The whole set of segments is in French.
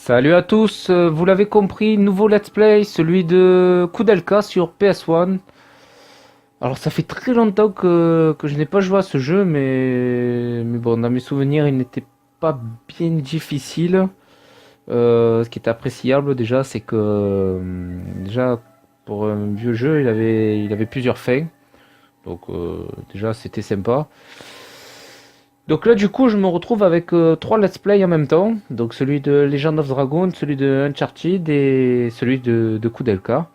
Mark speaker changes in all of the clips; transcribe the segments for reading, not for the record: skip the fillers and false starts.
Speaker 1: Salut à tous, vous l'avez compris, nouveau let's play, celui de Koudelka sur PS1. Alors ça fait très longtemps que je n'ai pas joué à ce jeu, mais bon, dans mes souvenirs, il n'était pas bien difficile. Ce qui est appréciable déjà, c'est que déjà pour un vieux jeu, il avait plusieurs fins. Donc déjà c'était sympa. Donc là du coup je me retrouve avec trois let's play en même temps. Donc celui de Legend of Dragon, celui de Uncharted et celui de Koudelka.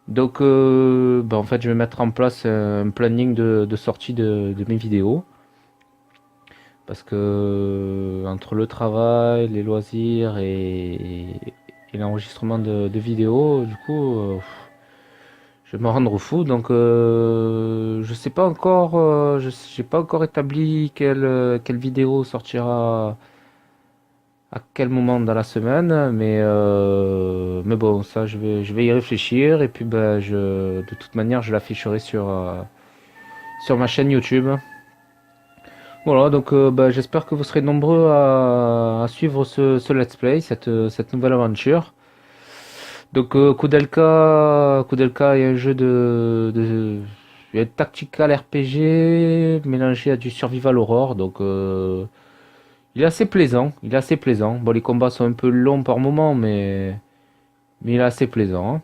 Speaker 1: Donc bah, en fait je vais mettre en place un planning de sortie de mes vidéos. Parce que entre le travail, les loisirs et l'enregistrement de vidéos, du coup je vais me rendre fou, donc je sais pas encore, j'ai pas encore établi quelle vidéo sortira à quel moment dans la semaine, mais bon, ça je vais y réfléchir et puis ben de toute manière je l'afficherai sur ma chaîne YouTube. Voilà, donc ben, j'espère que vous serez nombreux à suivre ce let's play, cette nouvelle aventure. Donc Koudelka est un jeu il y a un tactical RPG mélangé à du survival horror. Donc il est assez plaisant. Il est assez plaisant. Bon, les combats sont un peu longs par moment, mais il est assez plaisant, hein.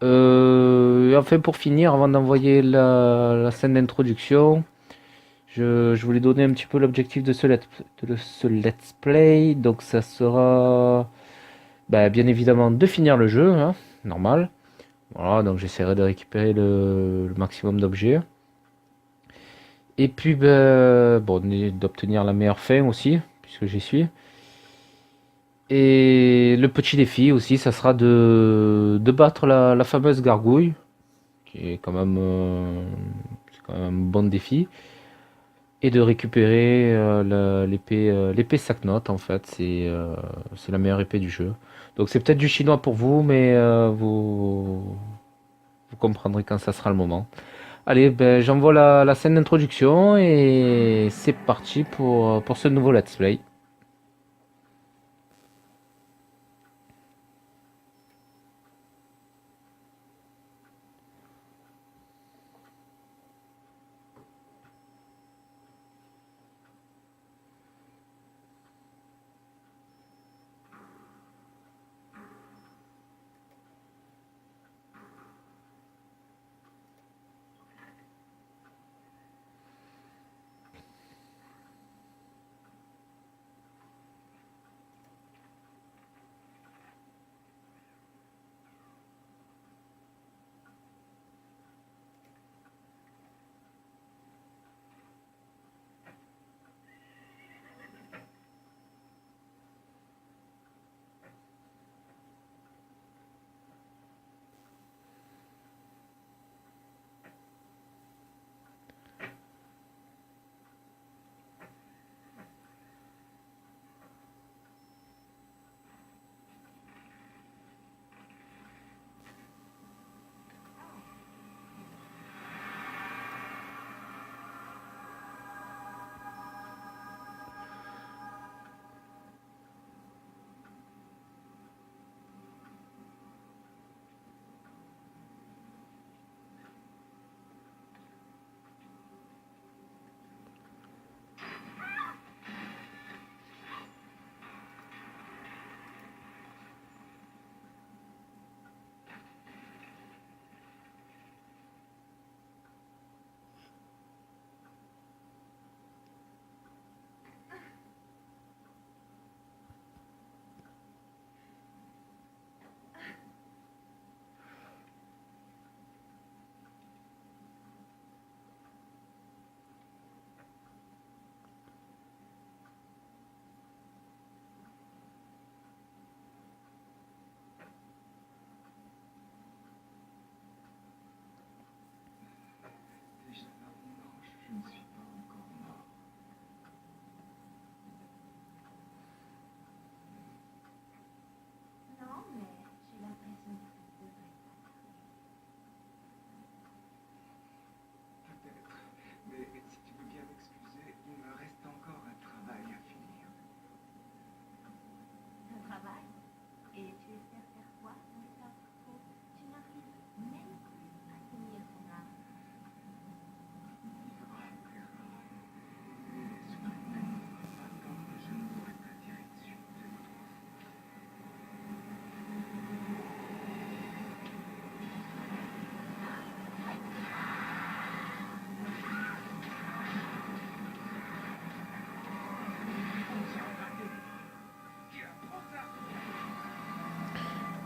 Speaker 1: Et enfin pour finir, avant d'envoyer la scène d'introduction, je voulais donner un petit peu l'objectif de ce let's play. Donc ça sera bah, bien évidemment de finir le jeu, hein, normal. Voilà, donc j'essaierai de récupérer le maximum d'objets. Et puis, ben, bon, d'obtenir la meilleure fin aussi, puisque j'y suis. Et le petit défi aussi, ça sera de battre la fameuse gargouille, qui est c'est quand même un bon défi. Et de récupérer l'épée Saknot, en fait, c'est la meilleure épée du jeu. Donc c'est peut-être du chinois pour vous, mais vous comprendrez quand ça sera le moment. Allez, ben, j'envoie la scène d'introduction et c'est parti pour ce nouveau let's play.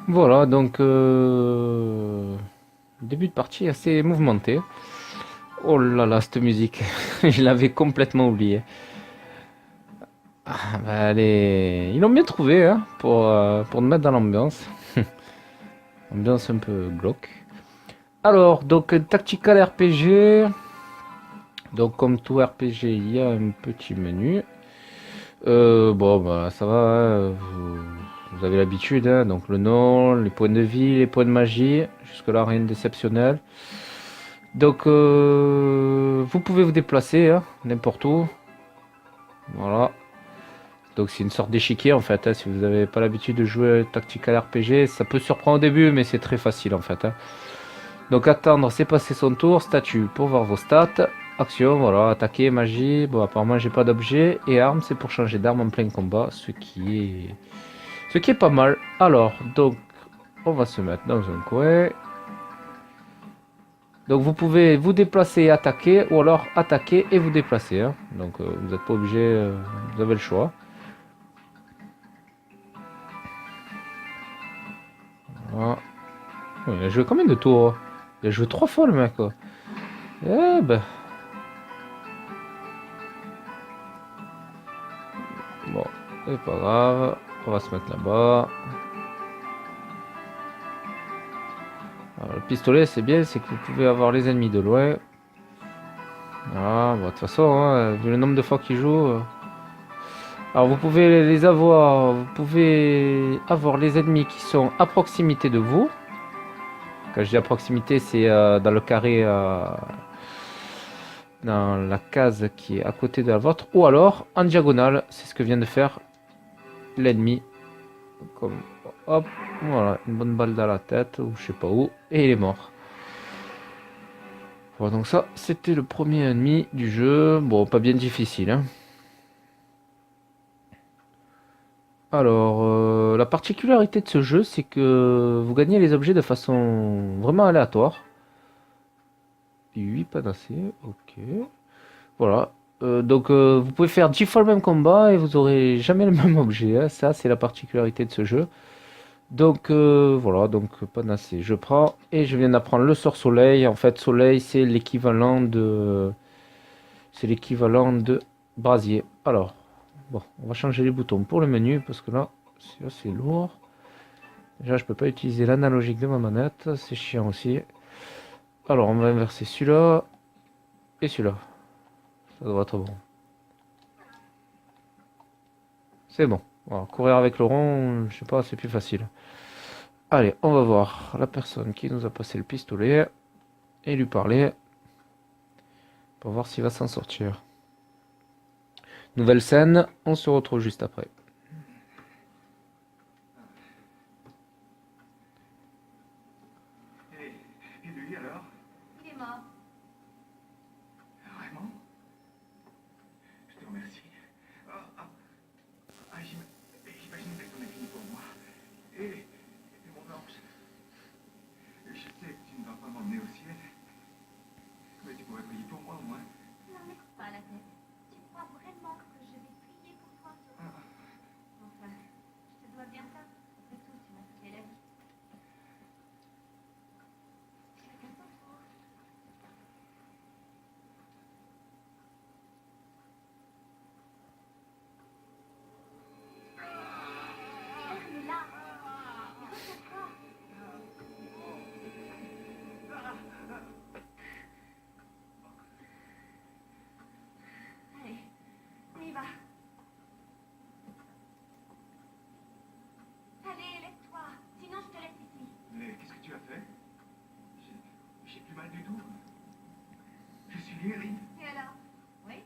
Speaker 1: Voilà, donc début de partie assez mouvementé. Oh là là, cette musique, je l'avais complètement oubliée. Ah, bah, ils l'ont bien trouvé hein, pour nous mettre dans l'ambiance. Ambiance un peu glauque. Alors, donc Tactical RPG. Donc comme tout RPG, il y a un petit menu. Bon, bah ça va, hein, vous avez l'habitude, hein, donc le nom, les points de vie, les points de magie. Jusque-là, rien de déceptionnel. Donc, vous pouvez vous déplacer hein, n'importe où. Voilà. Donc c'est une sorte d'échiquier en fait, hein, si vous n'avez pas l'habitude de jouer à Tactical RPG, ça peut surprendre au début, mais c'est très facile en fait, hein. Donc attendre, c'est passer son tour, statut pour voir vos stats, action, voilà, attaquer, magie, bon apparemment j'ai pas d'objet, et arme c'est pour changer d'arme en plein combat, ce qui est pas mal. Alors, donc on va se mettre dans un coin. Donc vous pouvez vous déplacer et attaquer, ou alors attaquer et vous déplacer, hein. Donc vous n'êtes pas obligé, vous avez le choix. Voilà. Il a joué combien de tours? Il a joué 3 fois le mec, quoi. Eh ben. Bon, c'est pas grave. On va se mettre là-bas. Alors, le pistolet, c'est bien, c'est que vous pouvez avoir les ennemis de loin. Voilà, bon, de toute façon, hein, vu le nombre de fois qu'il joue. Alors, vous pouvez les avoir. Vous pouvez avoir les ennemis qui sont à proximité de vous. Quand je dis à proximité, c'est dans le carré. Dans la case qui est à côté de la vôtre. Ou alors en diagonale. C'est ce que vient de faire l'ennemi. Comme hop, voilà, une bonne balle dans la tête ou je sais pas où, et il est mort. Voilà, donc ça, c'était le premier ennemi du jeu. Bon, pas bien difficile, hein. Alors, la particularité de ce jeu, c'est que vous gagnez les objets de façon vraiment aléatoire. 8 panacées, ok. Voilà. Donc, vous pouvez faire 10 fois le même combat et vous aurez jamais le même objet, hein. Ça, c'est la particularité de ce jeu. Donc voilà, donc panacée, je prends et je viens d'apprendre le sort soleil. En fait, soleil c'est l'équivalent de brasier. Alors, bon, on va changer les boutons pour le menu parce que là, c'est assez lourd. Déjà, je peux pas utiliser l'analogique de ma manette, c'est chiant aussi. Alors, on va inverser celui-là et celui-là. Ça devrait être bon. C'est bon. Voilà, courir avec le rond, je sais pas, c'est plus facile. Allez, on va voir la personne qui nous a passé le pistolet et lui parler. Pour voir s'il va s'en sortir. Nouvelle scène, on se retrouve juste après.
Speaker 2: Et lui alors?
Speaker 3: Il est mort.
Speaker 2: Vraiment? Je te remercie. J'imagine que ton est fini pour moi. Et mon ange. Je sais que tu ne vas pas m'emmener au ciel. Mais tu pourrais prier pour moi au moins.
Speaker 3: N'en mets pas la tête. Tu crois vraiment que je vais prier pour toi? Enfin, je te dois bien ça. Après tout, tu m'as sauvé la vie. Chacun son tour. Elle est là. Et retiens-toi. Allez, on y va. Allez, lève-toi. Sinon, je te laisse ici.
Speaker 2: Mais qu'est-ce que tu as fait? J'ai plus mal du tout. Je suis guéri.
Speaker 3: Et alors? Oui,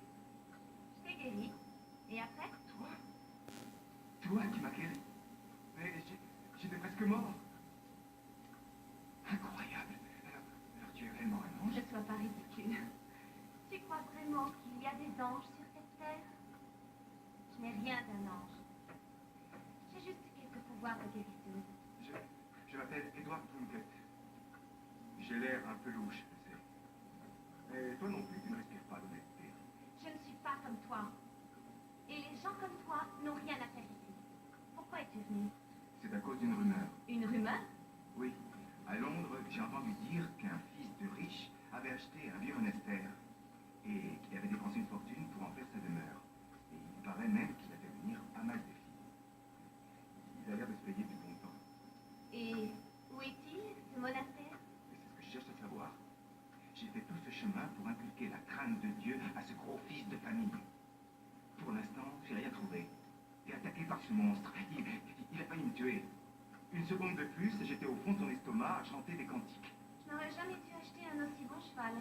Speaker 3: je t'ai guéri. Et après?
Speaker 2: Toi? Toi qui m'as guéri? Mais j'étais presque mort. Incroyable. Alors tu es vraiment un ange?
Speaker 3: Ne sois pas ridicule. Tu crois vraiment qu'il y a des anges sur cette terre? Je n'ai rien d'un ange. J'ai juste quelques pouvoirs de guérisseuse.
Speaker 2: Je m'appelle Edward Plunkett. J'ai l'air un peu louche, je sais. Mais toi non plus, tu ne respires pas l'honnêteté.
Speaker 3: Je ne suis pas comme toi. Et les gens comme toi n'ont rien à faire ici. Pourquoi es-tu venu?
Speaker 2: C'est à cause d'une rumeur.
Speaker 3: Une rumeur?
Speaker 2: monstre. Il a failli me tuer. Une seconde de plus, et j'étais au fond de son estomac à chanter des cantiques.
Speaker 3: Je n'aurais jamais dû acheter un aussi bon cheval.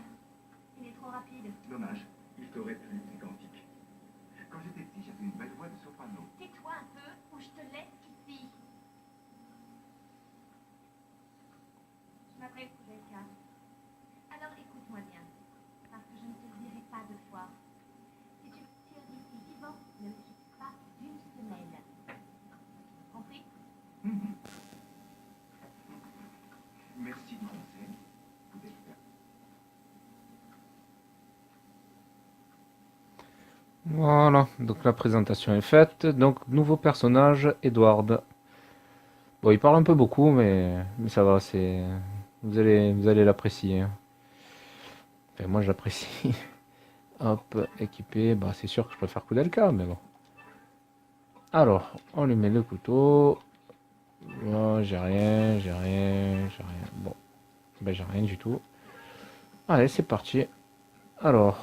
Speaker 3: Il est trop rapide.
Speaker 2: Dommage, il t'aurait plu, ces cantiques. Quand j'étais petit, j'avais une belle voix de soprano.
Speaker 3: Tais-toi un peu ou je te laisse ici. Je m'appelle Kudelka. Alors écoute-moi bien, parce que je ne te le dirai pas deux fois. Si tu veux sortir d'ici vivant, ne me quitte pas d'une semelle. Compris?
Speaker 2: Merci du conseil. Kudelka.
Speaker 1: Voilà, donc la présentation est faite. Donc, nouveau personnage, Edward. Bon, il parle un peu beaucoup, mais ça va, vous allez l'apprécier, hein. Enfin, moi, je l'apprécie. Hop, équipé. Bah, c'est sûr que je préfère Kudelka, mais bon. Alors, on lui met le couteau. Oh, j'ai rien. Bon, ben, j'ai rien du tout. Allez, c'est parti. Alors.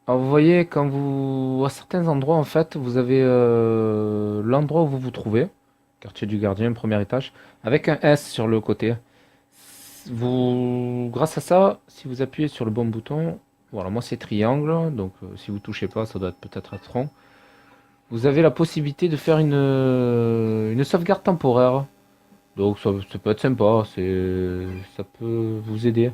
Speaker 1: Alors, vous voyez, quand vous, à certains endroits, en fait, vous avez l'endroit où vous vous trouvez, quartier du gardien, premier étage, avec un S sur le côté. Vous, grâce à ça, si vous appuyez sur le bon bouton, voilà, moi c'est triangle, donc si vous touchez pas, ça doit être peut-être être rond. Vous avez la possibilité de faire une sauvegarde temporaire. Donc ça peut être sympa, ça peut vous aider.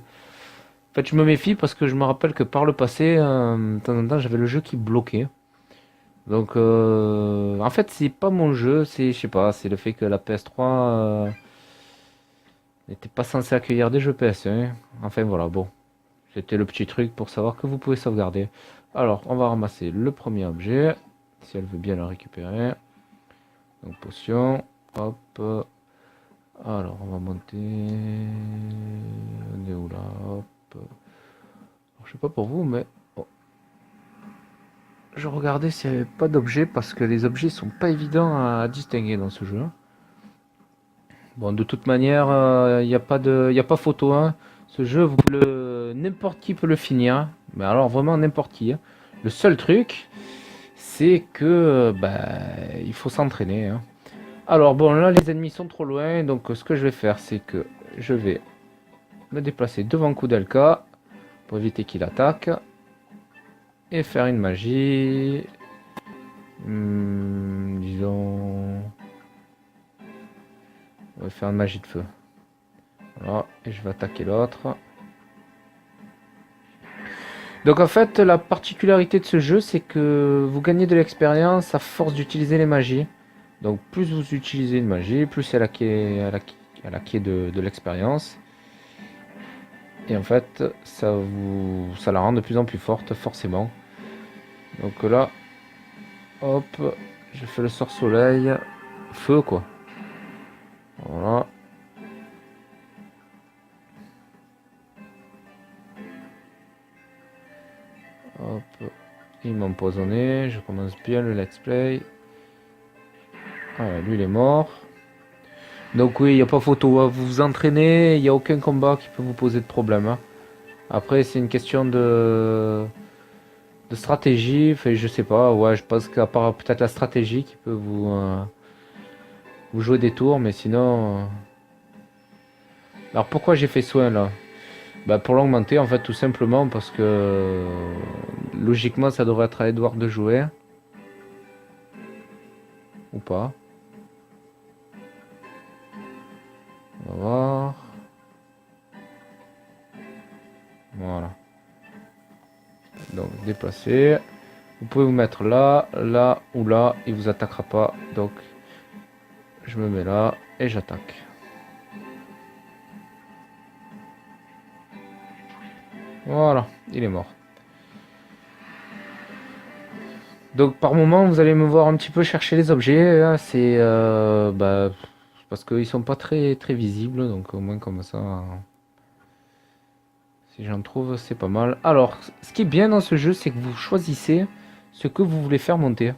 Speaker 1: En fait, je me méfie parce que je me rappelle que par le passé, de temps en temps, j'avais le jeu qui bloquait. Donc, en fait, c'est pas mon jeu, je sais pas, c'est le fait que la PS3 n'était pas censée accueillir des jeux PS1. Enfin, voilà, bon, c'était le petit truc pour savoir que vous pouvez sauvegarder. Alors, on va ramasser le premier objet, si elle veut bien le récupérer. Donc, potion, hop. Alors, on va monter. On est où là? Hop. Alors, je sais pas pour vous, mais oh, je regardais s'il n'y avait pas d'objets parce que les objets sont pas évidents à distinguer dans ce jeu. Bon, de toute manière, il n'y a pas y a pas photo, hein. Ce jeu, n'importe qui peut le finir, mais alors vraiment n'importe qui, hein. Le seul truc, c'est que bah, il faut s'entraîner, hein. Alors bon, là les ennemis sont trop loin, donc ce que je vais faire, c'est que je vais me déplacer devant Kudelka pour éviter qu'il attaque et faire une magie. Disons, on va faire une magie de feu. Voilà, et je vais attaquer l'autre. Donc en fait, la particularité de ce jeu, c'est que vous gagnez de l'expérience à force d'utiliser les magies. Donc plus vous utilisez une magie, plus elle acquiert de l'expérience. Et en fait, ça la rend de plus en plus forte, forcément. Donc là, hop, je fais le sort soleil, feu quoi. Voilà. Hop, il m'a empoisonné, je commence bien le let's play. Voilà, lui il est mort. Donc oui, il n'y a pas photo, hein. Vous vous entraînez, il n'y a aucun combat qui peut vous poser de problème, hein. Après, c'est une question de stratégie, enfin, je sais pas, ouais, je pense qu'à part peut-être la stratégie qui peut vous jouer des tours, mais sinon... Alors pourquoi j'ai fait soin là? Bah, pour l'augmenter en fait tout simplement parce que logiquement ça devrait être à Edward de jouer. Ou pas. On va voir. Voilà. Donc déplacer. Vous pouvez vous mettre là, là ou là. Il vous attaquera pas. Donc je me mets là et j'attaque. Voilà, il est mort. Donc par moment vous allez me voir un petit peu chercher les objets, hein. C'est bah, parce qu'ils sont pas très très visibles, donc au moins comme ça, si j'en trouve c'est pas mal. Alors ce qui est bien dans ce jeu, c'est que vous choisissez ce que vous voulez faire monter.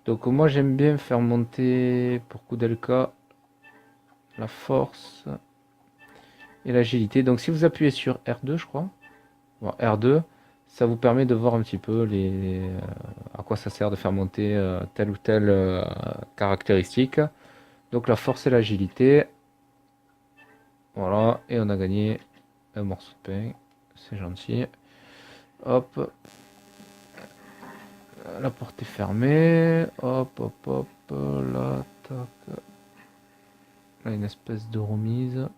Speaker 1: Donc moi j'aime bien faire monter pour Kudelka la force et l'agilité. Donc si vous appuyez sur R2 je crois, bon, R2 Ça vous permet de voir un petit peu à quoi ça sert de faire monter telle ou telle caractéristique. Donc la force et l'agilité. Voilà, et on a gagné un morceau de pain. C'est gentil. Hop, la porte est fermée. Hop, hop, hop. Là, tac. Là, une espèce de remise.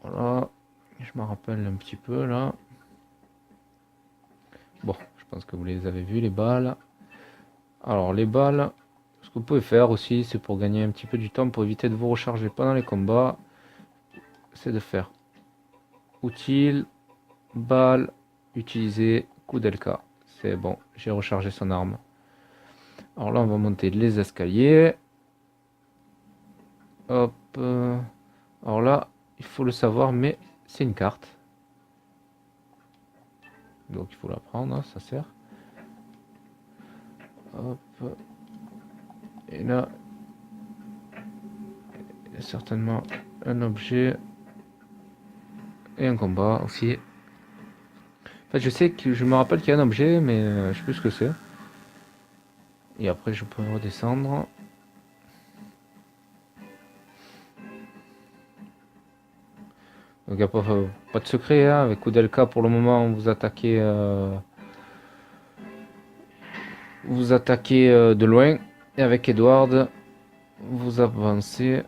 Speaker 1: Voilà. Je me rappelle un petit peu là. Bon, je pense que vous les avez vus, les balles. Alors, les balles, ce que vous pouvez faire aussi, c'est pour gagner un petit peu du temps, pour éviter de vous recharger pendant les combats, c'est de faire utile, balle, utiliser, coup d'LK. C'est bon, j'ai rechargé son arme. Alors là, on va monter les escaliers. Hop. Alors là, il faut le savoir, mais c'est une carte. Donc il faut la prendre, hein, ça sert. Hop. Et là, il y a certainement un objet et un combat aussi. En fait, je sais que je me rappelle qu'il y a un objet, mais je sais plus ce que c'est. Et après, je peux redescendre. Donc, il n'y a pas de secret, hein. Avec Koudelka, pour le moment, vous attaquez de loin. Et avec Edward, vous avancez.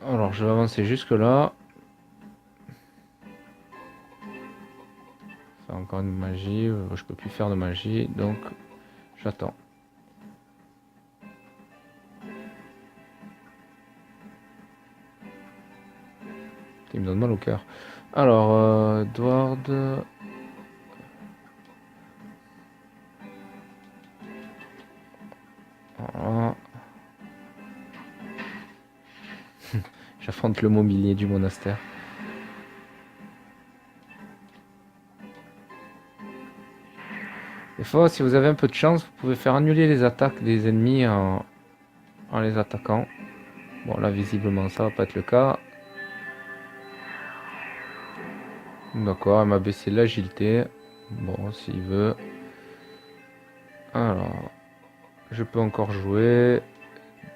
Speaker 1: Alors, je vais avancer jusque là. Faire encore une magie. Je peux plus faire de magie, donc j'attends. Il me donne mal au cœur. Alors, Edward. Voilà. J'affronte le mobilier du monastère. Des fois, si vous avez un peu de chance, vous pouvez faire annuler les attaques des ennemis en les attaquant. Bon, là, visiblement, ça va pas être le cas. D'accord, elle m'a baissé l'agilité. Bon, s'il veut. Alors, je peux encore jouer.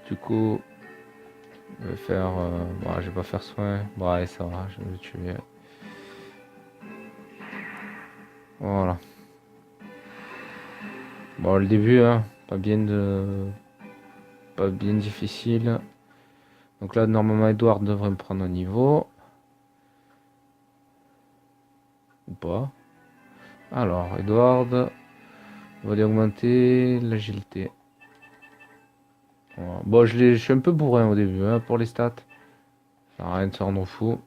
Speaker 1: Du coup, je vais faire... bon, je vais pas faire soin. Bon, allez, ça va, je vais le tuer. Voilà. Bon, le début, hein, pas bien difficile. Donc là, normalement, Edward devrait me prendre un niveau. Ou pas. Alors, Edward va lui augmenter l'agilité. Voilà. Bon, je suis un peu bourrin au début, hein, pour les stats. Ça n'a rien de se rendre fou.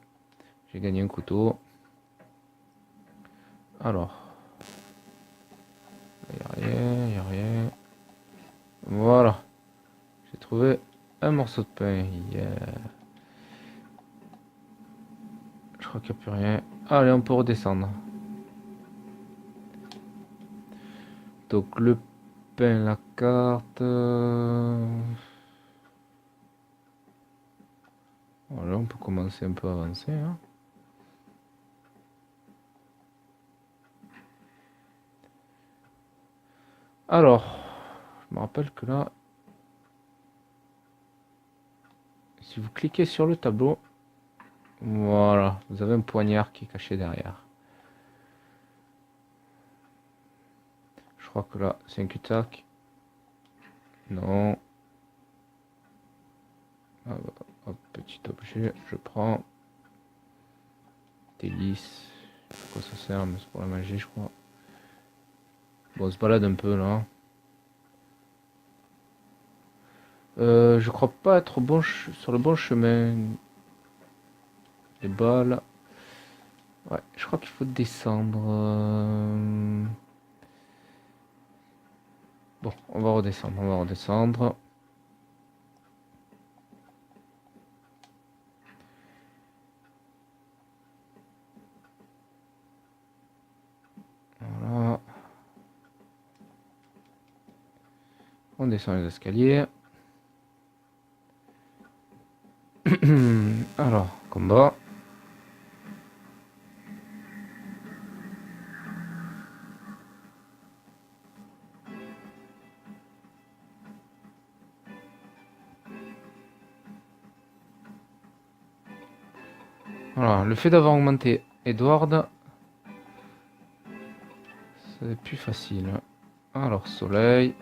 Speaker 1: J'ai gagné un couteau. Alors. Il n'y a rien, il n'y a rien. Voilà. J'ai trouvé un morceau de pain. Yeah. Je crois qu'il n'y a plus rien. Allez, on peut redescendre. Donc le pain, la carte. Voilà, on peut commencer un peu à avancer. Hein. Alors, je me rappelle que là, si vous cliquez sur le tableau, voilà, vous avez un poignard qui est caché derrière. Je crois que là, c'est un cul-de-sac. Non. Ah bah, hop, petit objet, je prends. Délice. Pourquoi ça sert? Mais c'est pour la magie, je crois. Bon, on se balade un peu là. Je crois pas être sur le bon chemin. Les balles. Ouais, je crois qu'il faut descendre. Bon, on va redescendre, on va redescendre. Voilà. On descend les escaliers. Alors, combat. Voilà, le fait d'avoir augmenté Edward, c'est plus facile. Alors, soleil.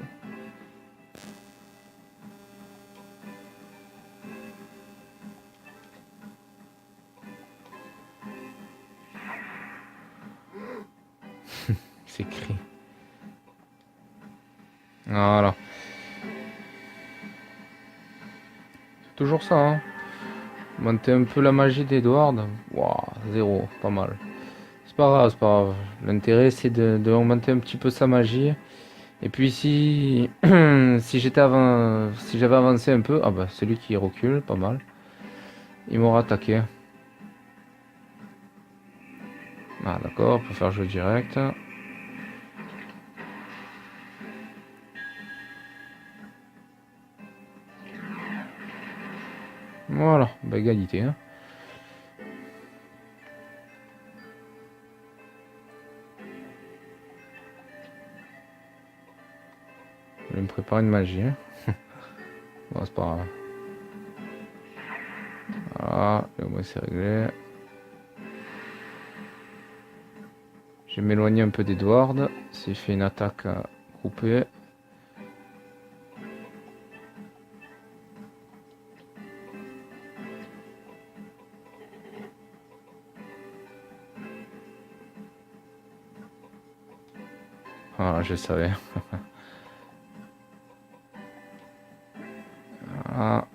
Speaker 1: C'est écrit. Voilà. C'est toujours ça, hein. Monter un peu la magie d'Edward. Waouh, 0, pas mal. C'est pas grave, c'est pas grave. L'intérêt, c'est de augmenter un petit peu sa magie. Et puis si si j'avais avancé un peu, ah bah c'est lui qui recule, pas mal. Il m'aura attaqué. Ah d'accord, pour faire jeu direct. Voilà, bah égalité. Hein. Je vais me préparer une magie. Hein. Bon, c'est pas grave. Voilà, au moins c'est réglé. Je vais m'éloigner un peu d'Edward. S'il fait une attaque groupée. Voilà, je savais. Voilà.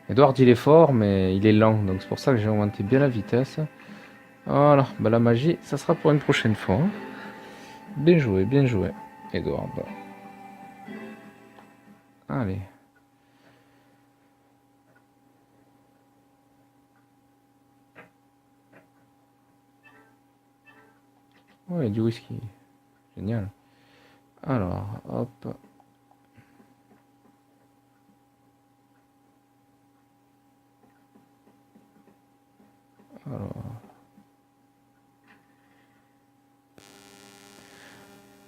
Speaker 1: Edward il est fort mais il est lent donc c'est pour ça que j'ai augmenté bien la vitesse. Voilà, bah la magie ça sera pour une prochaine fois. Bien joué Edward. Allez. Ouais, du whisky. Génial. Alors, hop.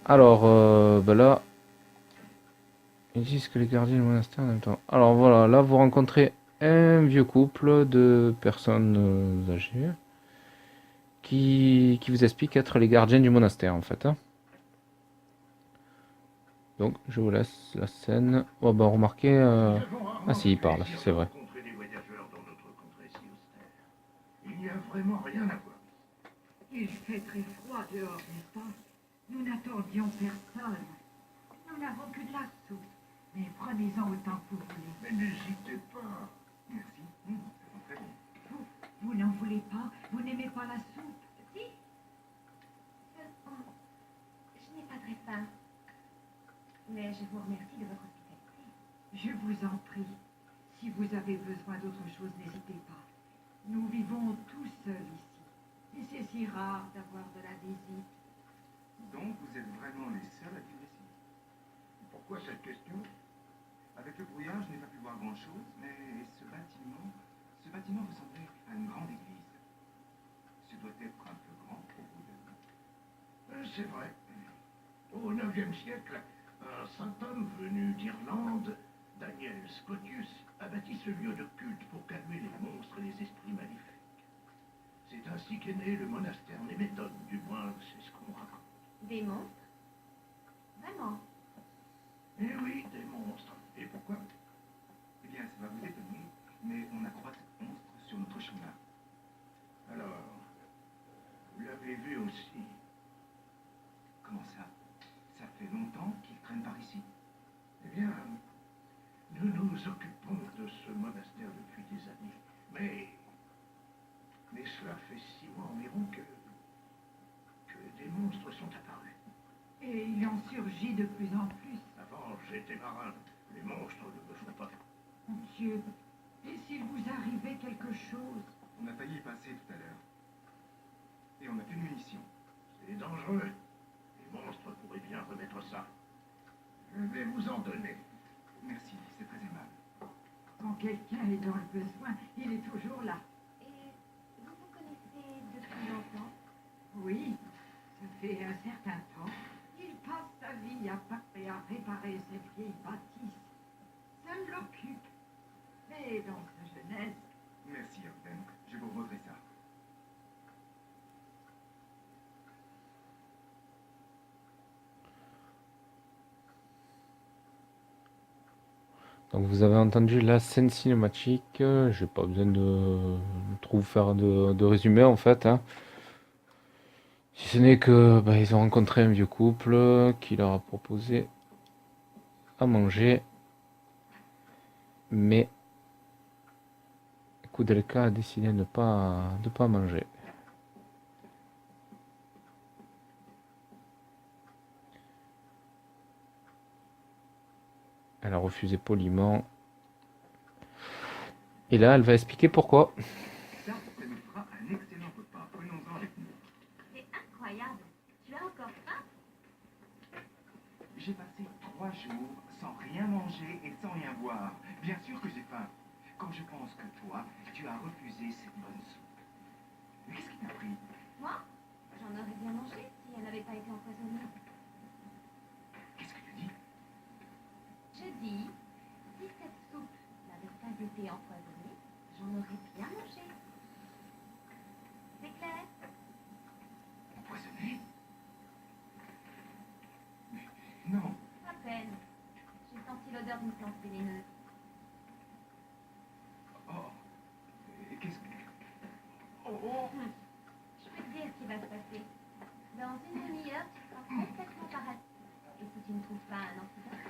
Speaker 1: Bah là, ils disent que les gardiens du monastère en même temps. Alors voilà, là vous rencontrez un vieux couple de personnes âgées qui vous expliquent être les gardiens du monastère en fait. Hein. Donc je vous laisse la scène. Oh bah remarquez. Ah si, il parle, c'est vrai.
Speaker 2: Rencontrer des voyageurs dans notre contrée si austère. Il n'y a vraiment rien à voir.
Speaker 4: Il fait très froid dehors, n'est-ce pas? Nous n'attendions personne. Nous n'avons que de la soupe. Mais prenez-en autant que vous voulez.
Speaker 2: Mais n'hésitez pas. Merci. Ça sent très bon.
Speaker 4: Vous n'en voulez pas? Vous n'aimez pas la soupe?
Speaker 3: Si. Seulement, je n'ai pas très faim. Mais je vous remercie de votre hospitalité.
Speaker 4: Je vous en prie. Si vous avez besoin d'autre chose, n'hésitez pas. Nous vivons tous seuls ici. Et c'est si rare d'avoir de la visite.
Speaker 2: Donc vous êtes vraiment les seuls à vivre ici. Pourquoi cette question? Avec le brouillard, je n'ai pas pu voir grand-chose, mais ce bâtiment ressemblait à une grande église. Ce doit être un peu grand pour vous. C'est vrai. Au IXe siècle, un saint homme venu d'Irlande, Daniel Scotius, a bâti ce lieu de culte pour calmer les monstres et les esprits maléfiques. C'est ainsi qu'est né le monastère Néméthode, du moins c'est ce qu'on raconte.
Speaker 3: Des monstres? Vraiment?
Speaker 2: Eh oui, des monstres. Et pourquoi? Eh bien, ça va vous étonner, mais on accroît ces monstres sur notre chemin. Alors, vous l'avez vu aussi. Comment ça? Ça fait longtemps qu'ils traînent par ici? Eh bien, nous nous occupons de ce monastère depuis des années. Mais cela fait 6 mois environ que des monstres sont apparus.
Speaker 4: Et il en surgit de plus en plus.
Speaker 2: Avant, j'étais marin. Les monstres ne me font pas.
Speaker 4: Mon Dieu, et s'il vous arrivait quelque chose?
Speaker 2: On a failli y passer tout à l'heure. Et on n'a plus de munitions. C'est dangereux. Les monstres pourraient bien remettre ça. Je vais vous en donner. Merci, c'est très aimable.
Speaker 4: Quand quelqu'un est dans le besoin, il est toujours là.
Speaker 3: Et vous vous connaissez depuis longtemps?
Speaker 4: Oui, ça fait un certain temps. Il passe sa vie à réparer cette vieille bâtisse. Ça me l'occupe. Mais dans ce
Speaker 1: Donc vous avez entendu la scène cinématique. J'ai pas besoin de trop vous faire de résumé en fait, hein. Si ce n'est que bah, ils ont rencontré un vieux couple qui leur a proposé à manger, mais Koudelka a décidé de ne pas manger. Elle a refusé poliment. Et là, elle va expliquer pourquoi.
Speaker 2: Ça nous fera un excellent repas. Prenons-en avec nous.
Speaker 3: C'est incroyable. Tu as encore faim?
Speaker 2: J'ai passé 3 jours sans rien manger et sans rien boire. Bien sûr que j'ai faim. Quand je pense que toi, tu as refusé cette bonne soupe. Mais qu'est-ce qui t'a pris?
Speaker 3: Moi? J'en aurais bien mangé si elle n'avait pas été empoisonnée.
Speaker 2: Qu'est-ce que tu dis?
Speaker 3: Je dis, si cette soupe n'avait pas été empoisonnée, j'en aurais bien mangé. C'est clair?
Speaker 2: Empoisonné? Mais non.
Speaker 3: À peine. J'ai senti l'odeur d'une plante vénéneuse.
Speaker 2: Oh. Et qu'est-ce que... Oh, oh.
Speaker 3: Je peux te dire ce qui va se passer. Dans une demi-heure, tu seras complètement paralysé. Et si tu ne trouves pas un antidote,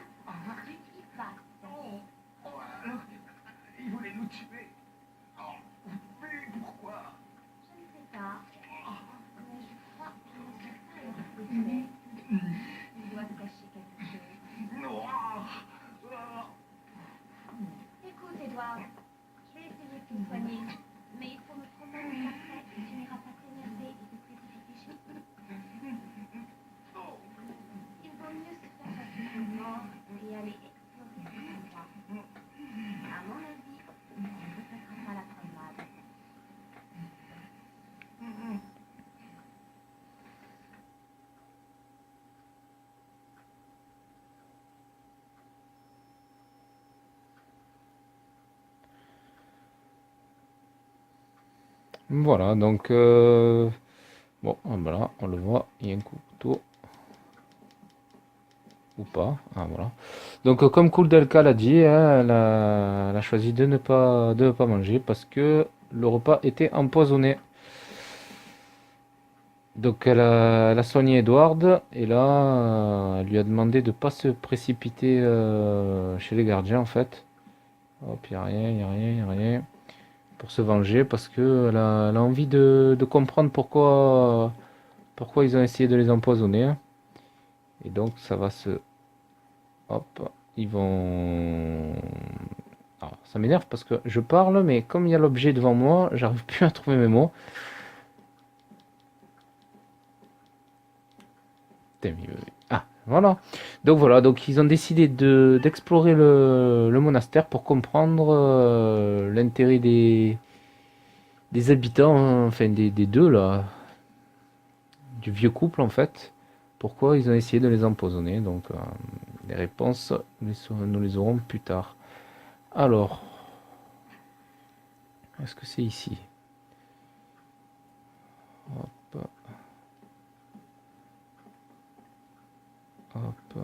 Speaker 3: tu t'y passes.
Speaker 2: Oh. Oh, alors, ils voulaient nous tuer. Oh, mais pourquoi?
Speaker 3: Je ne sais pas, mais je crois qu'ils ne sont pas heureux de tuer. Ils doivent cacher quelque chose.
Speaker 2: Non.
Speaker 3: Écoute, Edouard, je vais essayer de te soigner, mais il faut me promettre qu'après, tu n'iras pas t'énerver et te précipiter chez eux. Il vaut mieux se faire passer pour mort et aller explorer cet endroit. À mon avis, on ne répétera pas la promenade.
Speaker 1: Voilà, donc bon, voilà, on le voit, il y a un couteau ou pas. Ah voilà. Donc comme Koudelka l'a dit, hein, elle a choisi de ne pas manger parce que le repas était empoisonné. Donc elle a soigné Edward et là elle lui a demandé de pas se précipiter chez les gardiens en fait. Hop, y a rien, y a rien, y a rien. Pour se venger parce que elle a envie de comprendre pourquoi ils ont essayé de les empoisonner, hein. Et donc ça va se... Hop, ils vont... Alors, ça m'énerve parce que je parle, mais comme il y a l'objet devant moi, j'arrive plus à trouver mes mots. Ah, voilà. Donc voilà, donc ils ont décidé d'explorer le monastère pour comprendre l'intérêt des habitants, hein, enfin des deux là, du vieux couple en fait. Pourquoi ils ont essayé de les empoisonner. Donc les réponses, nous les aurons plus tard. Alors, est-ce que c'est ici? Hop. Hop.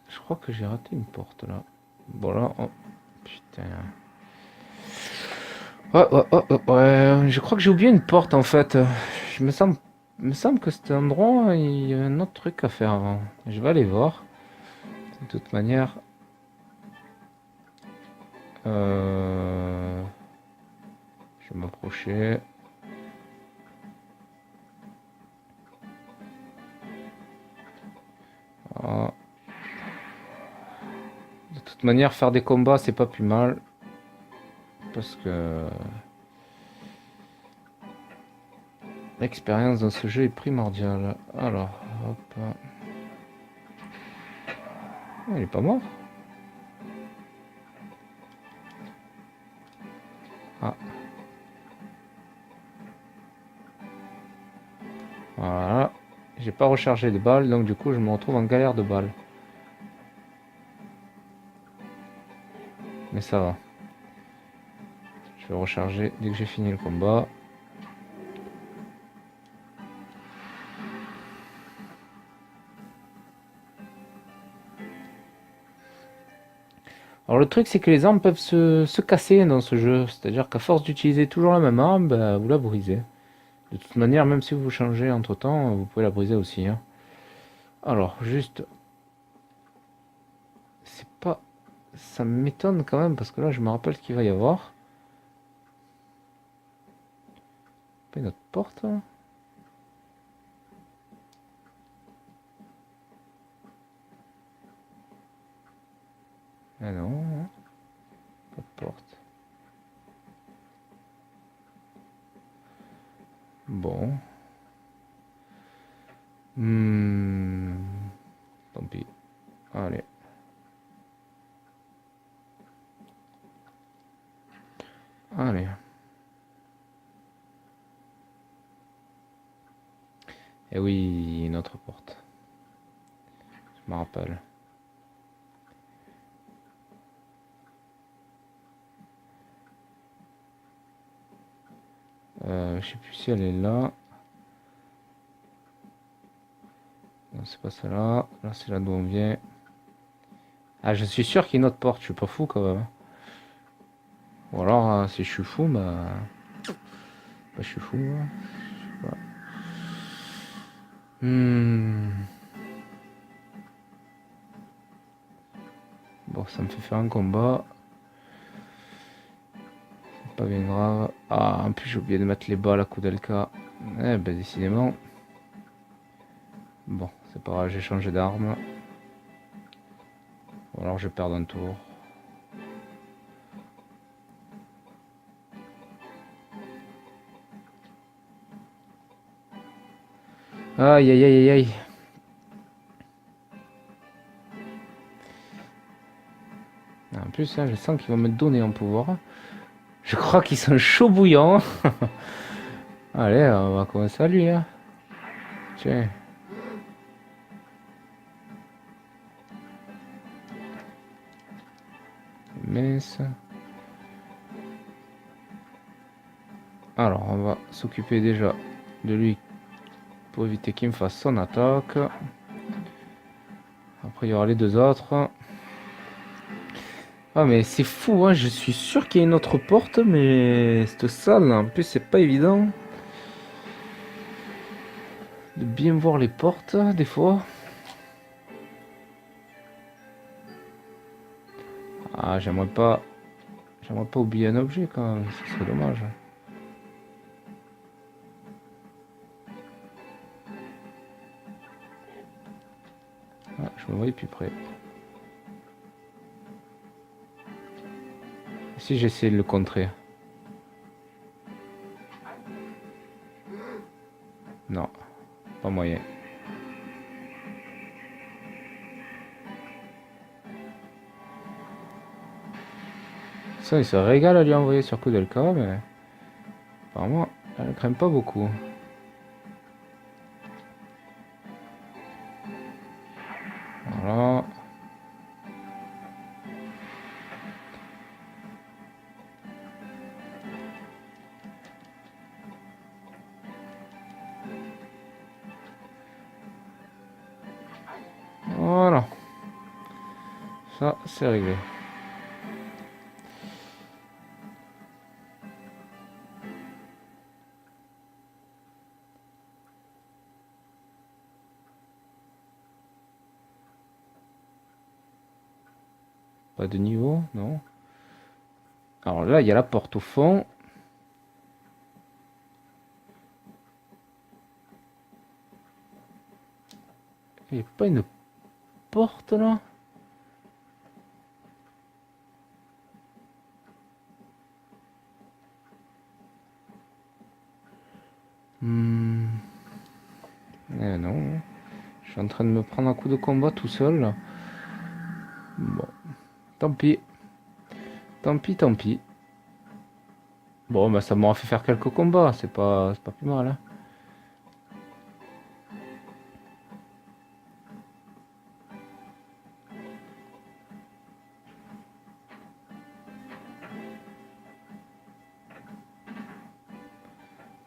Speaker 1: Je crois que j'ai raté une porte là. Bon là, oh, putain. Ouais, je crois que j'ai oublié une porte en fait. Il me semble que cet endroit, il y a un autre truc à faire avant. Je vais aller voir. De toute manière, je vais m'approcher. Ah. De toute manière, faire des combats, c'est pas plus mal. Parce que l'expérience dans ce jeu est primordiale. Alors, hop. Oh, il est pas mort. Ah. Voilà. J'ai pas rechargé de balles, donc du coup, je me retrouve en galère de balles. Mais ça va. Je vais recharger dès que j'ai fini le combat. Alors le truc c'est que les armes peuvent se casser dans ce jeu, c'est-à-dire qu'à force d'utiliser toujours la même arme, bah, vous la brisez. De toute manière, même si vous changez entre temps, vous pouvez la briser aussi, hein. Alors juste, c'est pas, ça m'étonne quand même parce que là je me rappelle qu'il va y avoir. Pas une autre porte là. Ah non, hein. Pas de porte. Bon. Hmm, tant pis. Allez. Allez. Et oui, une autre porte. Je me rappelle. Je sais plus si elle est là. Non, c'est pas celle-là. Là, c'est là d'où on vient. Ah, je suis sûr qu'il y a une autre porte. Je suis pas fou quand même. Ou alors, si je suis fou, bah je suis fou, hein. Je sais pas. Bon, ça me fait faire un combat. C'est pas bien grave. Ah, en plus, j'ai oublié de mettre les balles à Koudelka. Eh ben, décidément. Bon, c'est pas grave, j'ai changé d'arme. Ou alors, je perds un tour. Aïe, aïe, aïe, aïe, aïe. En plus, là, je sens qu'ils vont me donner un pouvoir. Je crois qu'ils sont chauds bouillants. Allez, on va commencer à lui, hein. Tiens. Mince. Alors, on va s'occuper déjà de lui pour éviter qu'il me fasse son attaque. Après, il y aura les deux autres. Ah, mais c'est fou, hein. Je suis sûr qu'il y a une autre porte, mais cette salle, en plus, c'est pas évident de bien voir les portes, des fois. Ah, j'aimerais pas oublier un objet quand même, ce serait dommage. Ah, je me voyais plus près. Si j'essaie de le contrer. Non, pas moyen. Ça, il se régale à lui envoyer sur Koudelka, mais apparemment, elle ne craint pas beaucoup. Voilà. Voilà. Ça, c'est réglé. Pas de niveau, non. Alors là, il y a la porte au fond. Il n'y a pas une porte là? Eh non. Je suis en train de me prendre un coup de combat tout seul là. Bon. Tant pis. Tant pis, tant pis. Bon, bah ça m'aura fait faire quelques combats. C'est pas plus mal, hein.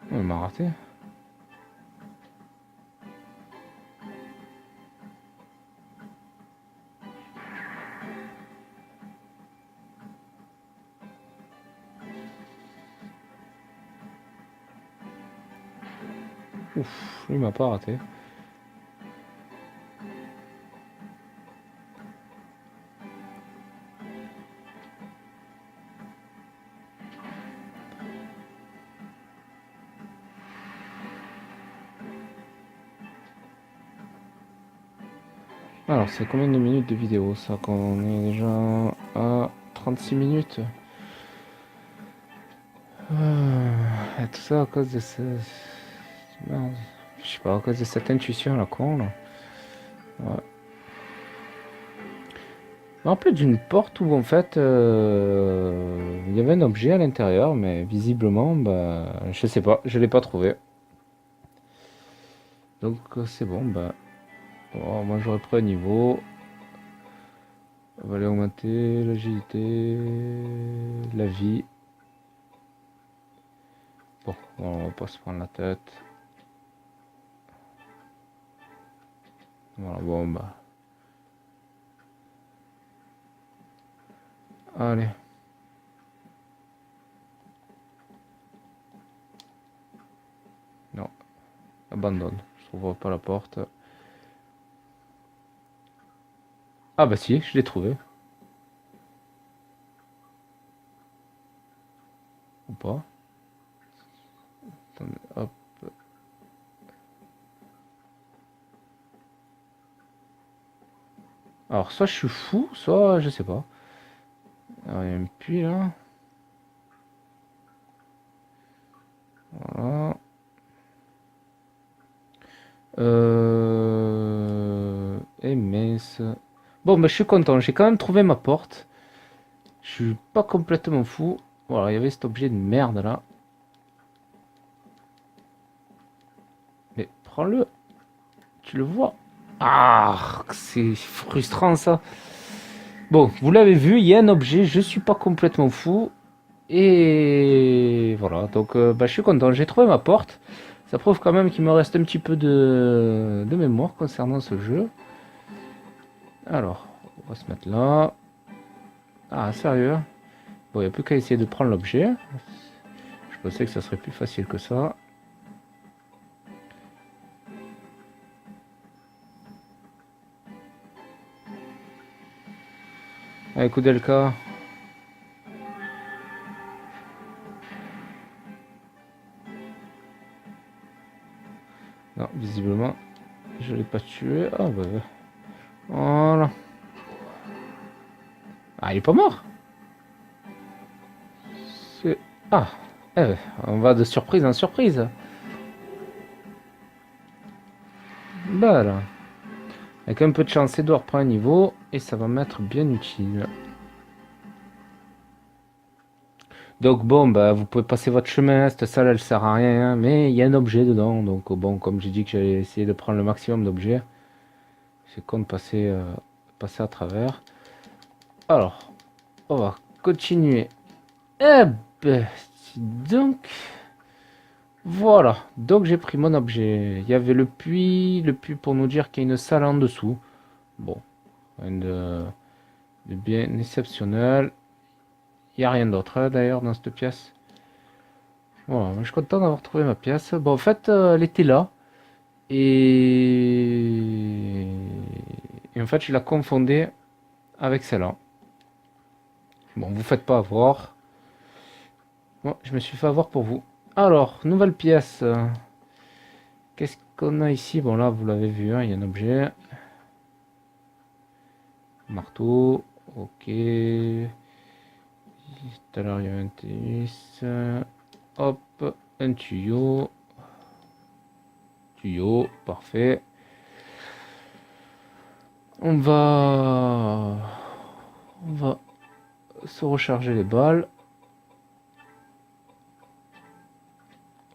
Speaker 1: Oh, il m'a raté. Ouf, lui m'a pas raté. Alors, c'est combien de minutes de vidéo ça? Qu'on est déjà à 36 minutes. Et tout ça à cause de ce... Merde. Je sais pas, à cause de cette intuition à la con là. Ouais. Je me rappelle d'une porte où en fait il y avait un objet à l'intérieur, mais visiblement, bah, je sais pas, je l'ai pas trouvé. Donc c'est bon, bah, bon, moi j'aurais pris un niveau. On va aller augmenter l'agilité, la vie. Bon, on va pas se prendre la tête. Voilà, bon bah. Allez. Non, abandonne. Je trouve pas la porte. Ah bah si, je l'ai trouvé. Ou pas. Attendez, hop. Alors soit je suis fou, soit je sais pas. Alors il y a un puits là. Voilà. Et mince. Bon bah je suis content, j'ai quand même trouvé ma porte. Je suis pas complètement fou. Voilà, il y avait cet objet de merde là. Mais prends-le. Tu le vois. Ah, c'est frustrant ça. Bon, vous l'avez vu, il y a un objet, je suis pas complètement fou. Et voilà, donc bah, je suis content, j'ai trouvé ma porte. Ça prouve quand même qu'il me reste un petit peu de mémoire concernant ce jeu. Alors, on va se mettre là. Ah, sérieux? Bon, il n'y a plus qu'à essayer de prendre l'objet. Je pensais que ça serait plus facile que ça. Allez, coup d'Elka. Non, visiblement, je l'ai pas tué. Ah, bah, voilà. Ah, il est pas mort. Ah, on va de surprise en surprise. Bah là. Avec un peu de chance, Edouard prend un niveau et ça va m'être bien utile. Donc bon, bah vous pouvez passer votre chemin, cette salle elle sert à rien, mais il y a un objet dedans. Donc bon, comme j'ai dit que j'allais essayer de prendre le maximum d'objets, c'est con de passer à travers. Alors, on va continuer. Eh ben, donc, voilà. Donc j'ai pris mon objet. Il y avait le puits pour nous dire qu'il y a une salle en dessous. Bon, rien de bien exceptionnel. Il n'y a rien d'autre d'ailleurs dans cette pièce. Voilà, moi, je suis content d'avoir trouvé ma pièce. Bon, en fait, elle était là. Et... et en fait, je la confondais avec celle-là. Bon, vous faites pas avoir. Moi, je me suis fait avoir pour vous. Alors, nouvelle pièce. Qu'est-ce qu'on a ici? Bon, là, vous l'avez vu, hein, il y a un objet. Marteau. Ok. Tout à l'heure, il y a un tennis. Hop, un tuyau. Tuyau, parfait. On va se recharger les balles.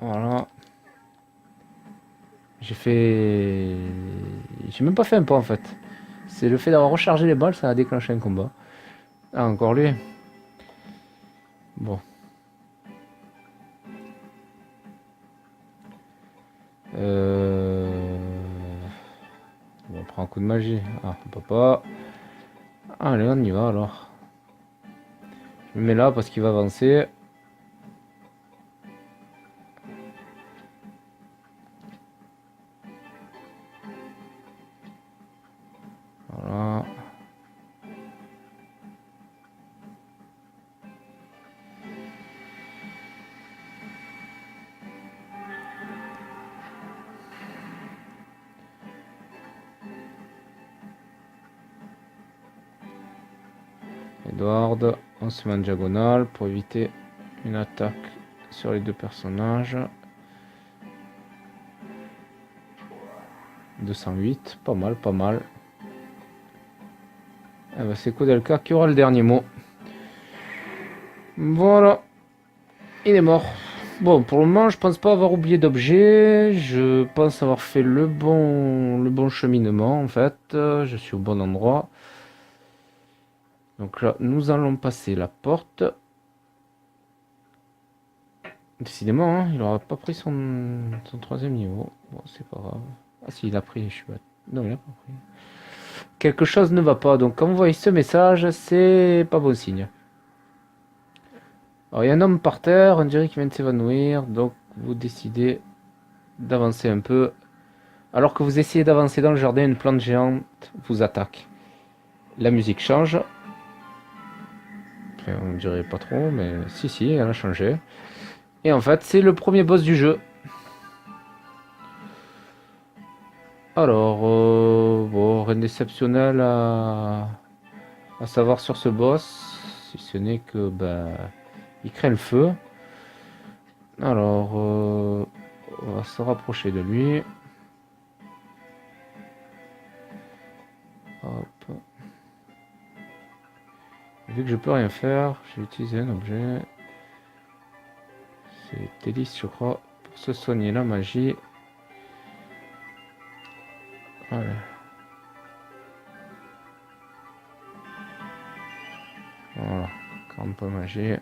Speaker 1: Voilà. J'ai même pas fait un pas en fait. C'est le fait d'avoir rechargé les balles, ça a déclenché un combat. Ah, encore lui. Bon. On prend un coup de magie. Ah, on peut pas. Allez, on y va alors. Je me mets là parce qu'il va avancer. Voilà. Edward, on se met en diagonale pour éviter une attaque sur les deux personnages. 208, pas mal, pas mal. Eh ben, c'est Koudelka qui aura le dernier mot. Voilà. Il est mort. Bon, pour le moment, je pense pas avoir oublié d'objet. Je pense avoir fait le bon cheminement, en fait. Je suis au bon endroit. Donc là, nous allons passer la porte. Décidément, hein, il n'aura pas pris son troisième niveau. Bon, c'est pas grave. Ah si, il a pris, je suis bête. Non, il a pas pris. Quelque chose ne va pas. Donc quand vous voyez ce message, c'est pas bon signe. Alors il y a un homme par terre, on dirait qu'il vient de s'évanouir. Donc vous décidez d'avancer un peu. Alors que vous essayez d'avancer dans le jardin, une plante géante vous attaque. La musique change. Enfin, on dirait pas trop, mais si, elle a changé. Et en fait, c'est le premier boss du jeu. Alors, bon, rien d'exceptionnel à savoir sur ce boss, si ce n'est que il craint le feu. Alors, on va se rapprocher de lui. Hop. Vu que je peux rien faire, je vais utiliser un objet. C'est délice, je crois, pour se soigner la magie. Voilà. Voilà, 40 points magie.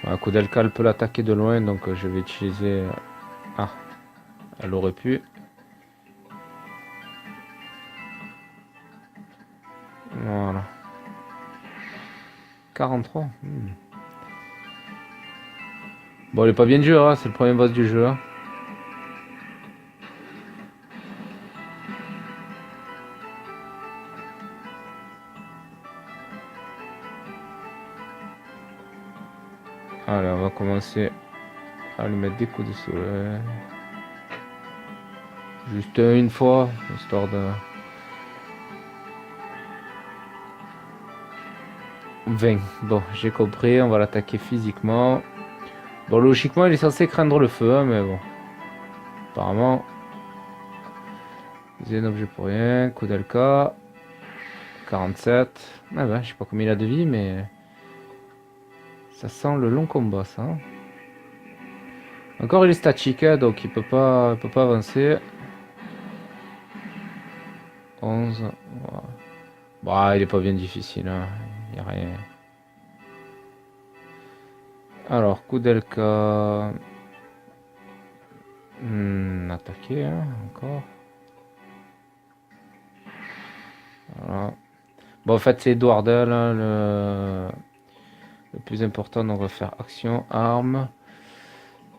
Speaker 1: Voilà, Koudelka peut l'attaquer de loin, donc je vais utiliser... Ah, elle aurait pu. Voilà. 43. Bon, il est pas bien dur, hein, c'est le premier boss du jeu. Hein. Allez, on va commencer à lui mettre des coups de soleil. Juste une fois, histoire de... 20. Bon, j'ai compris, on va l'attaquer physiquement. Bon, logiquement, il est censé craindre le feu, hein, mais bon. Apparemment... C'est un objet pour rien. Koudelka. 47. Ah bah, je sais pas combien il a de vie, mais... Ça sent le long combat, ça. Encore, il est statique, hein, donc il peut pas avancer. 11. Voilà. Bah, il est pas bien difficile, hein. Y a rien. Alors, Koudelka... attaquer, hein, encore. Voilà. Bon, en fait, c'est Edward, là, le plus important. Donc, on va faire action, arme,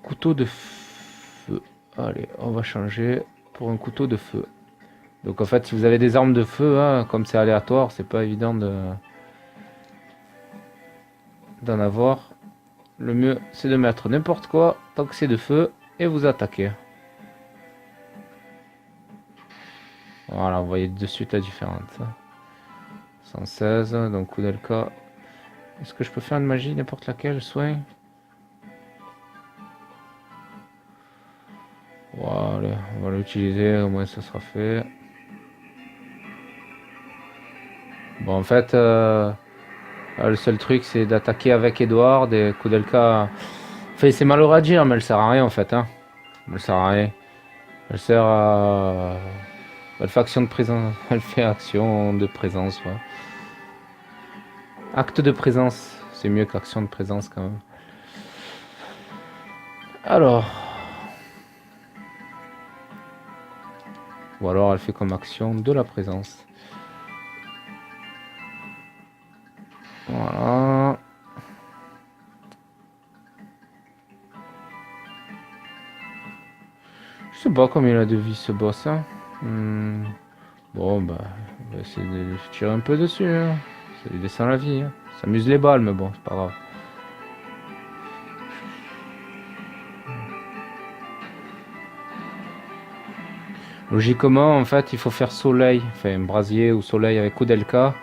Speaker 1: couteau de feu. Allez, on va changer pour un couteau de feu. Donc, en fait, si vous avez des armes de feu, hein, comme c'est aléatoire, c'est pas évident d'en avoir. Le mieux, c'est de mettre n'importe quoi tant que c'est de feu et vous attaquez. Voilà, vous voyez de suite la différence. 116, donc Koudelka. Est-ce que je peux faire une magie, n'importe laquelle, soin? Voilà, on va l'utiliser, au moins ça sera fait. Bon, en fait, le seul truc c'est d'attaquer avec Edward et Koudelka. Enfin, c'est malheureux à dire, mais elle sert à rien en fait. Hein. Elle sert à rien. Elle sert à. Elle fait action de présence. Elle fait action de présence, ouais. Acte de présence. C'est mieux qu'action de présence quand même. Alors. Ou alors elle fait comme action de la présence. Voilà. Je sais pas combien il a de vie ce boss, hein. Bon, bah, on va essayer de tirer un peu dessus, hein. Ça lui descend la vie, hein. Ça amuse les balles, mais bon, c'est pas grave. Logiquement, en fait, il faut faire soleil, enfin brasier ou soleil avec Koudelka.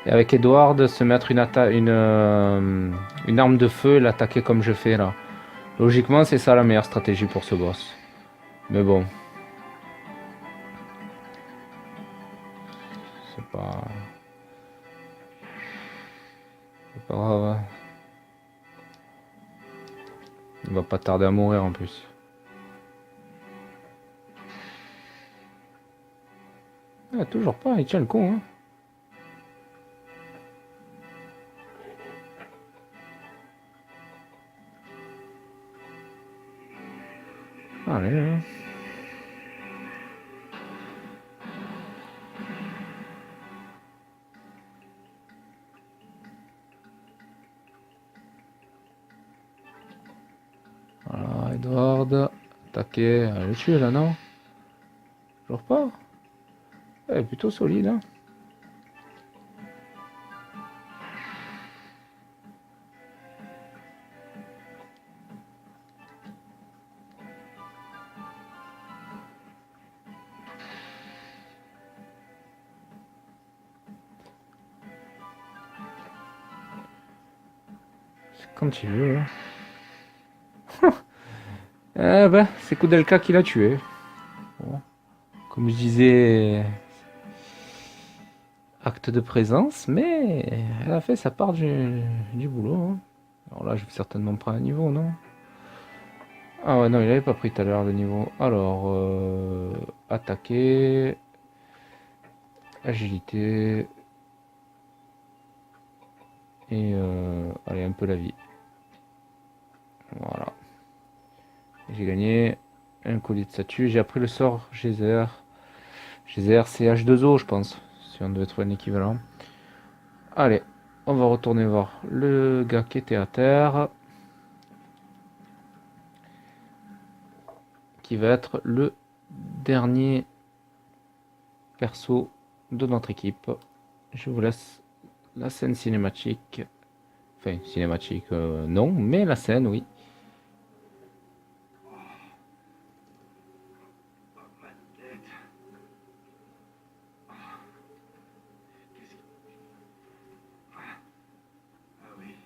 Speaker 1: Et avec Edward, se mettre une arme de feu et l'attaquer comme je fais là. Logiquement, c'est ça la meilleure stratégie pour ce boss. Mais bon, c'est pas... c'est pas grave, hein. Il va pas tarder à mourir en plus. Ah, toujours pas, il tient le con, hein. Allez, là. Voilà, Edward. Attaquer. Allez, le tuer là, non? Toujours pas? Eh, plutôt solide, hein. C'est quand il veut, hein. Eh ben, c'est Koudelka qui l'a tué. Bon. Comme je disais, acte de présence, mais elle a fait sa part du boulot, hein. Alors là, je vais certainement prendre un niveau, non? Ah ouais, non, il avait pas pris tout à l'heure le niveau. Alors, attaquer, agilité, et allez, un peu la vie. Voilà. J'ai gagné un collier de statue. J'ai appris le sort Geyser. Geyser, c'est H2O, je pense. Si on devait trouver un équivalent. Allez, on va retourner voir le gars qui était à terre. Qui va être le dernier perso de notre équipe. Je vous laisse la scène cinématique. Enfin, cinématique, non, mais la scène, oui.
Speaker 2: Oh, ma tête. Ah, qu'est-ce qui... Ah oui.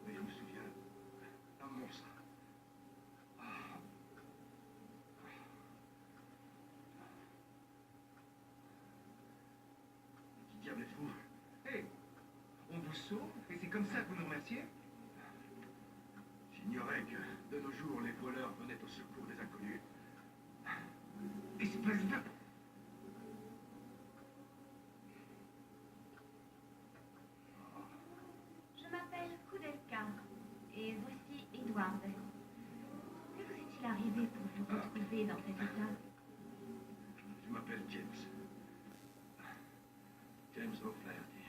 Speaker 2: Oui, je me souviens. Un monstre. Ah, qui diable êtes-vous? Hé, on vous sauve et c'est comme ça que vous nous remerciez? J'ignorais que, de nos jours, les voleurs venaient au secours des inconnus. Espèce de...
Speaker 3: Je m'appelle Koudelka et voici Edward. Que vous est-il arrivé pour vous retrouver dans cet état?
Speaker 2: Je m'appelle James. James O'Flaherty.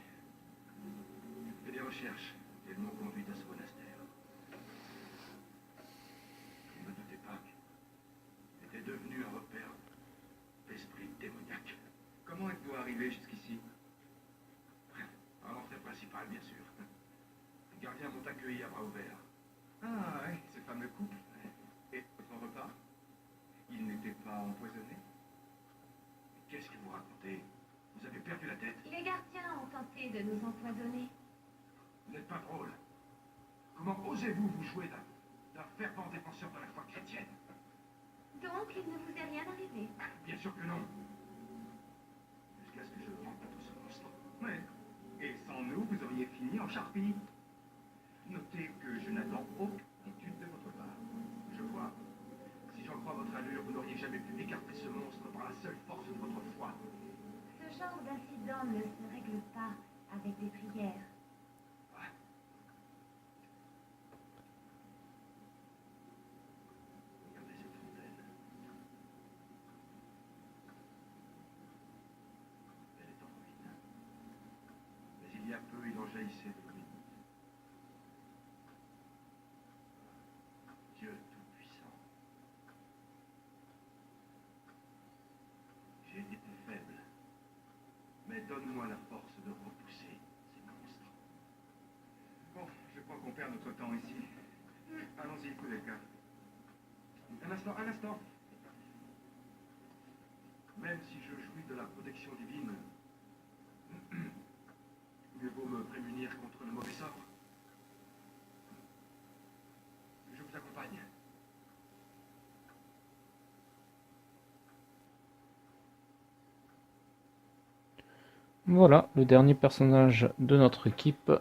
Speaker 2: Je fais des recherches et elles m'ont conduit à ce monastère. Je ne me doutais pas qu'il était devenu un repère d'esprit démoniaque. Comment êtes-vous arrivé jusqu'ici? À l'entrée principale, bien sûr. Les gardiens m'ont accueilli à bras ouverts. Ah, ouais, ce fameux couple. Et votre repas? Il n'était pas empoisonné? Qu'est-ce que vous racontez? Vous avez perdu la tête?
Speaker 3: Les gardiens ont tenté de nous empoisonner.
Speaker 2: Vous n'êtes pas drôle. Comment osez-vous vous jouer d'un fervent défenseur de la foi chrétienne?
Speaker 3: Donc, il ne vous est rien arrivé?
Speaker 2: Bien sûr que non. Jusqu'à ce que je rencontre ce monstre. Ouais. Et sans nous, vous auriez fini en charpie. Notez que je n'attends aucune étude de votre part. Je vois. Si j'en crois votre allure, vous n'auriez jamais pu écarter ce monstre par la seule force de votre foi.
Speaker 3: Ce genre d'incident ne se règle pas avec des prières.
Speaker 2: Ouais. Regardez cette fontaine. Elle est en ruine. Mais il y a peu, il en jaillissait de l'eau. Dieu Tout-Puissant. un instant. Même si je jouis de la protection divine, mieux vaut me prémunir contre le mauvais sort. Je vous accompagne.
Speaker 1: Voilà, le dernier personnage de notre équipe.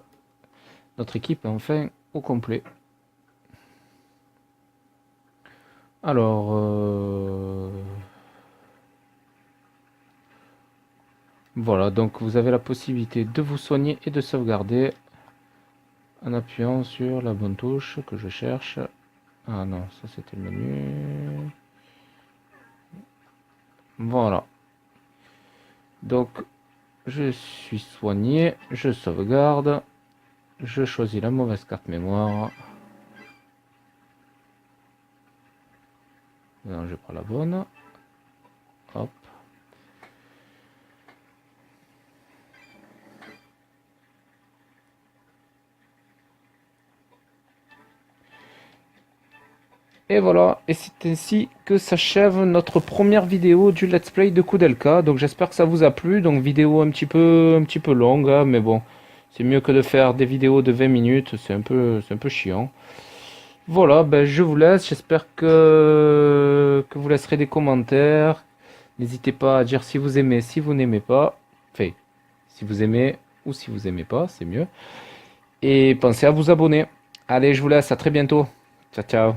Speaker 1: Notre équipe est enfin au complet. Alors, voilà, donc vous avez la possibilité de vous soigner et de sauvegarder en appuyant sur la bonne touche que je cherche. Ah non, ça c'était le menu. Voilà. Donc, je suis soigné, je sauvegarde, je choisis la mauvaise carte mémoire. Non, je prends la bonne. Hop. Et voilà, et c'est ainsi que s'achève notre première vidéo du let's play de Koudelka. Donc j'espère que ça vous a plu. Donc vidéo un petit peu longue, hein, mais bon, c'est mieux que de faire des vidéos de 20 minutes, c'est un peu chiant. Voilà, ben je vous laisse, j'espère que vous laisserez des commentaires. N'hésitez pas à dire si vous aimez, si vous n'aimez pas. Enfin, si vous aimez ou si vous aimez pas, c'est mieux. Et pensez à vous abonner. Allez, je vous laisse, à très bientôt. Ciao, ciao.